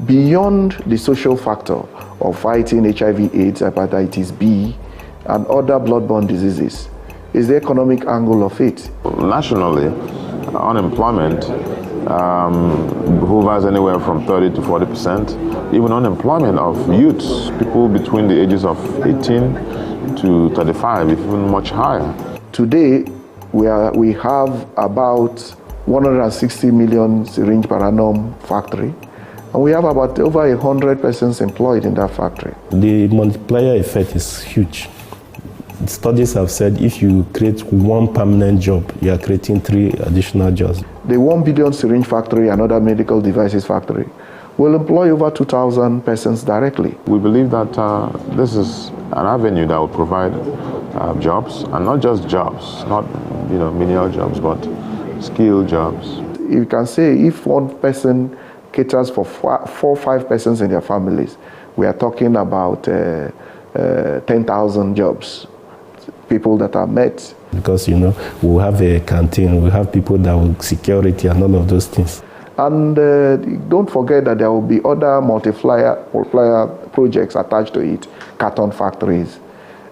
Beyond the social factor of fighting HIV/AIDS, hepatitis B, and other bloodborne diseases, is the economic angle of it. Nationally, unemployment hovers anywhere from 30 to 40%. Even unemployment of youths, people between the ages of 18 to 35, even much higher. Today, we have about 160 million syringe per annum factory, and we have about over 100 persons employed in that factory. The multiplier effect is huge. Studies have said if you create one permanent job, you are creating 3 additional jobs. The 1 billion syringe factory and other medical devices factory will employ over 2,000 persons directly. We believe that this is an avenue that will provide jobs, and not just jobs, not menial jobs, but skilled jobs. You can say if one person caters for 4 or 5 persons in their families, we are talking about 10,000 jobs, people that are met. Because we'll have a canteen, we'll have people that will security and all of those things. And don't forget that there will be other multiplier projects attached to it, carton factories,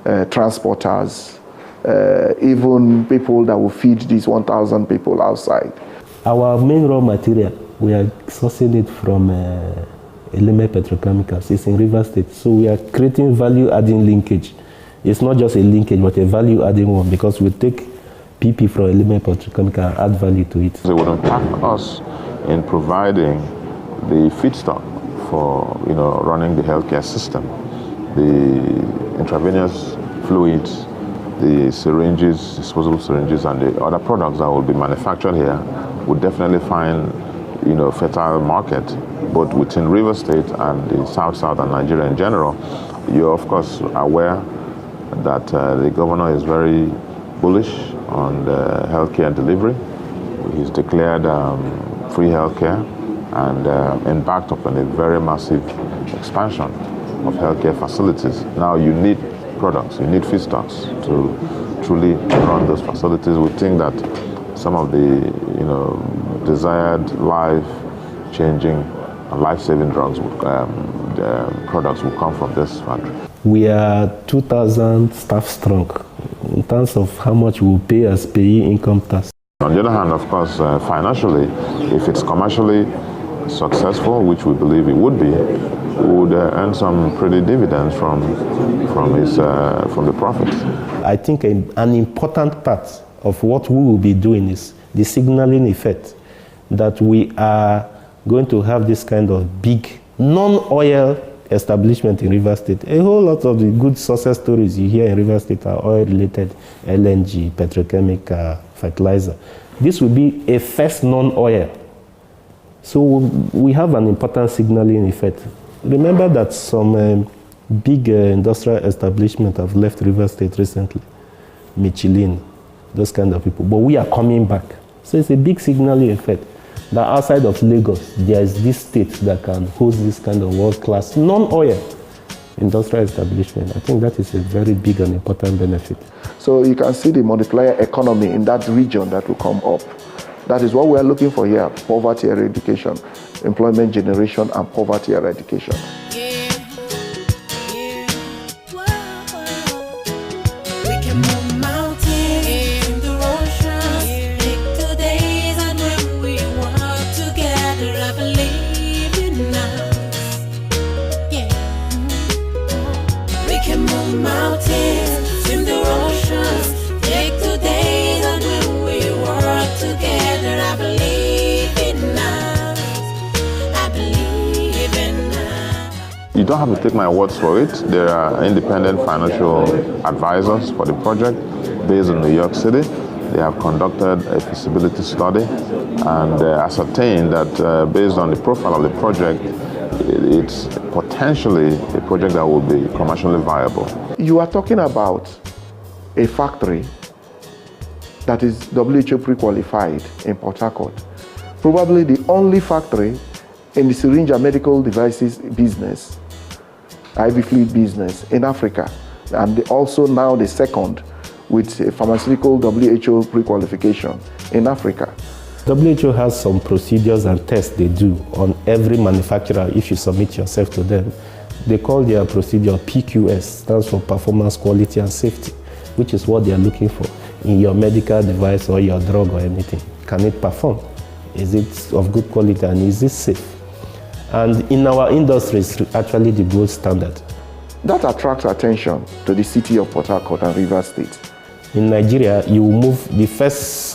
transporters, even people that will feed these 1,000 people outside. Our main raw material, we are sourcing it from Eleme Petrochemicals. It's in Rivers State. So we are creating value-adding linkage. It's not just a linkage, but a value-adding one, because we take PP from Eleme Petrochemicals and add value to it. They would impact us in providing the feedstock for running the healthcare system, the intravenous fluids, the syringes, disposable syringes, and the other products that will be manufactured here would definitely find fertile market, both within Rivers State and the South and Nigeria in general. You're of course aware that the governor is very bullish on the healthcare delivery. He's declared free healthcare and embarked upon a very massive expansion of healthcare facilities. Now you need products, you need feedstocks to truly run those facilities. We think that some of the desired life-changing and life-saving drugs, products will come from this factory. We are 2,000 staff strong in terms of how much we will pay as payee income tax. On the other hand, of course, financially, if it's commercially successful, which we believe it would be, we would earn some pretty dividends from the profits. I think an important part of what we will be doing is the signaling effect, that we are going to have this kind of big non-oil establishment in Rivers State. A whole lot of the good success stories you hear in Rivers State are oil-related, LNG, petrochemical, fertilizer. This will be a first non-oil. So we have an important signaling effect. Remember that some big industrial establishments have left Rivers State recently, Michelin, those kind of people. But we are coming back. So it's a big signaling effect that outside of Lagos, there is this state that can host this kind of world-class non-oil industrial establishment. I think that is a very big and important benefit. So you can see the multiplier economy in that region that will come up. That is what we are looking for here: poverty eradication, employment generation, and poverty eradication. You don't have to take my words for it. There are independent financial advisors for the project based in New York City. They have conducted a feasibility study and ascertained that based on the profile of the project, it's potentially a project that will be commercially viable. You are talking about a factory that is WHO pre-qualified in Port Harcourt. Probably the only factory in the syringe and medical devices business, IV fluid business in Africa, and also now the second with a pharmaceutical WHO pre-qualification in Africa. WHO has some procedures and tests they do on every manufacturer if you submit yourself to them. They call their procedure PQS, stands for Performance, Quality and Safety, which is what they are looking for in your medical device or your drug or anything. Can it perform? Is it of good quality and is it safe? And in our industry, it's actually the gold standard. That attracts attention to the city of Port Harcourt and Rivers State. In Nigeria, you will move, the first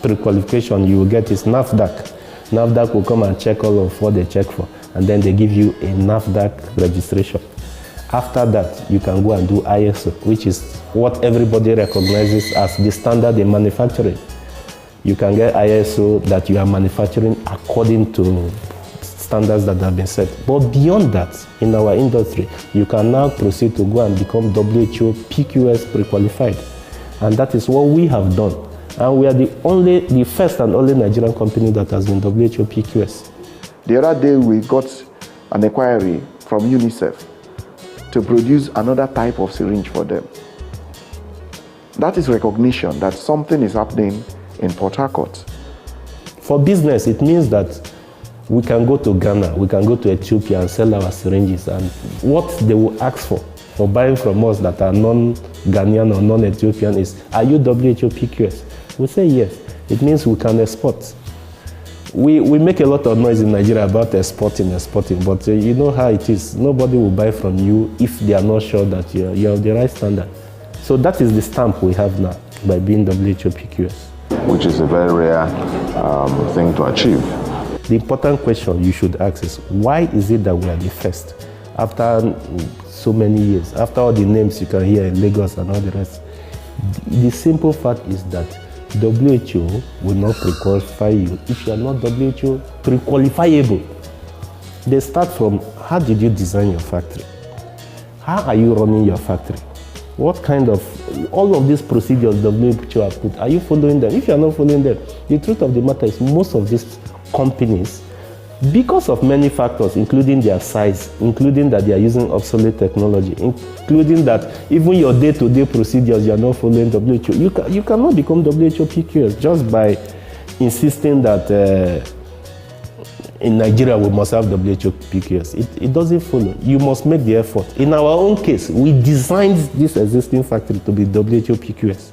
pre-qualification you will get is NAFDAC. NAFDAC will come and check all of what they check for, and then they give you a NAFDAC registration. After that, you can go and do ISO, which is what everybody recognizes as the standard in manufacturing. You can get ISO that you are manufacturing according to standards that have been set. But beyond that, in our industry, you can now proceed to go and become WHO PQS pre-qualified. And that is what we have done. And we are the first and only Nigerian company that has been WHO PQS. The other day, we got an inquiry from UNICEF to produce another type of syringe for them. That is recognition that something is happening in Port Harcourt. For business, it means that we can go to Ghana, we can go to Ethiopia and sell our syringes, and what they will ask for buying from us that are non-Ghanaian or non-Ethiopian is, are you WHO PQS? We say yes. It means we can export. We make a lot of noise in Nigeria about exporting, but you know how it is. Nobody will buy from you if they are not sure that you have the right standard. So that is the stamp we have now by being WHO PQS. Which is a very rare thing to achieve. The important question you should ask is, why is it that we are the first? After so many years, after all the names you can hear in Lagos and all the rest. The simple fact is that WHO will not pre-qualify you if you are not WHO pre-qualifiable. They start from, how did you design your factory? How are you running your factory? What kind of, all of these procedures WHO have put, are you following them? If you are not following them, the truth of the matter is most of these companies, because of many factors, including their size, including that they are using obsolete technology, including that even your day-to-day procedures, you are not following WHO. You cannot become WHO PQS just by insisting that in Nigeria we must have WHO PQS. It doesn't follow. You must make the effort. In our own case, we designed this existing factory to be WHO PQS.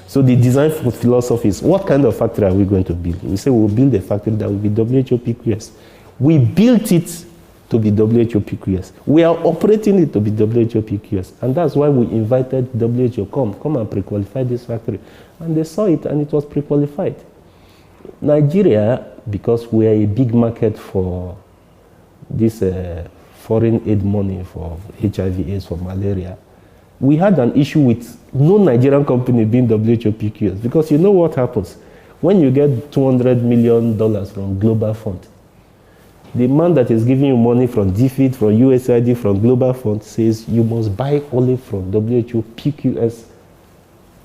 So the design philosophy is, what kind of factory are we going to build? We say we'll build a factory that will be WHO PQS. We built it to be WHO PQS. We are operating it to be WHO PQS. And that's why we invited WHO, come and pre-qualify this factory. And they saw it and it was pre-qualified. Nigeria, because we are a big market for this foreign aid money for HIV/AIDS, for malaria, we had an issue with no Nigerian company being WHO PQS, because you know what happens when you get $200 million from Global Fund. The man that is giving you money from DFID, from USAID, from Global Fund says you must buy only from WHO PQS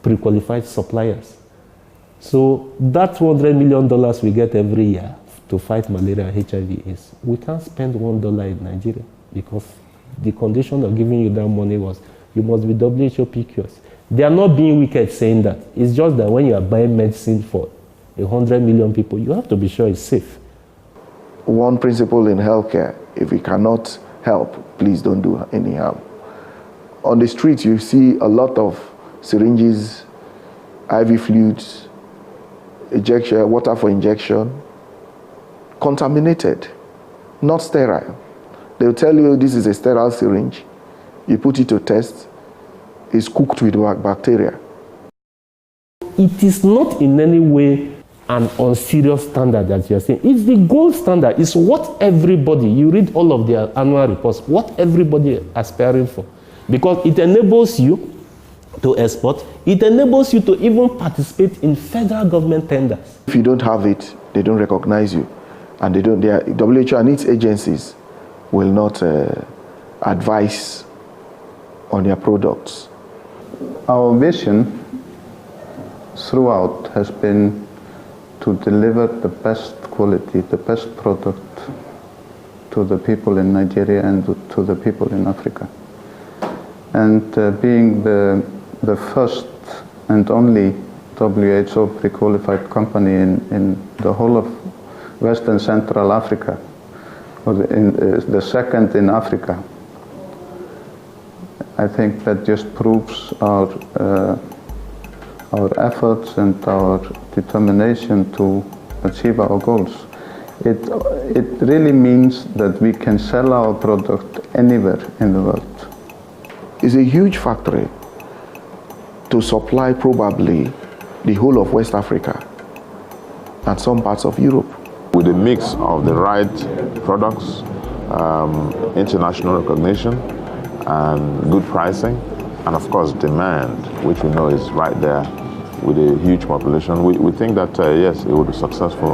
pre-qualified suppliers. So that $200 million we get every year to fight malaria and HIV/AIDS, we can't spend $1 in Nigeria, because the condition of giving you that money was you must be WHO PQS. They are not being wicked saying that. It's just that when you are buying medicine for 100 million people, you have to be sure it's safe. One principle in healthcare, if we cannot help, please don't do any harm. On the street, you see a lot of syringes, IV fluids, injection, water for injection, contaminated, not sterile. They'll tell you this is a sterile syringe. You put it to test, it's cooked with bacteria. It is not in any way an unserious standard that you're saying. It's the gold standard. It's what everybody, you read all of their annual reports, what everybody is aspiring for. Because it enables you to export, it enables you to even participate in federal government tenders. If you don't have it, they don't recognize you. And WHO and its agencies will not advise on their products. Our vision throughout has been to deliver the best quality, the best product to the people in Nigeria and to the people in Africa. And being the first and only WHO pre-qualified company in the whole of West and Central Africa, or the second in Africa. I think that just proves our efforts and our determination to achieve our goals. It really means that we can sell our product anywhere in the world. It's a huge factory to supply probably the whole of West Africa and some parts of Europe. With a mix of the right products, international recognition, and good pricing, and of course demand, which we know is right there with a huge population, we think that yes, it will be successful.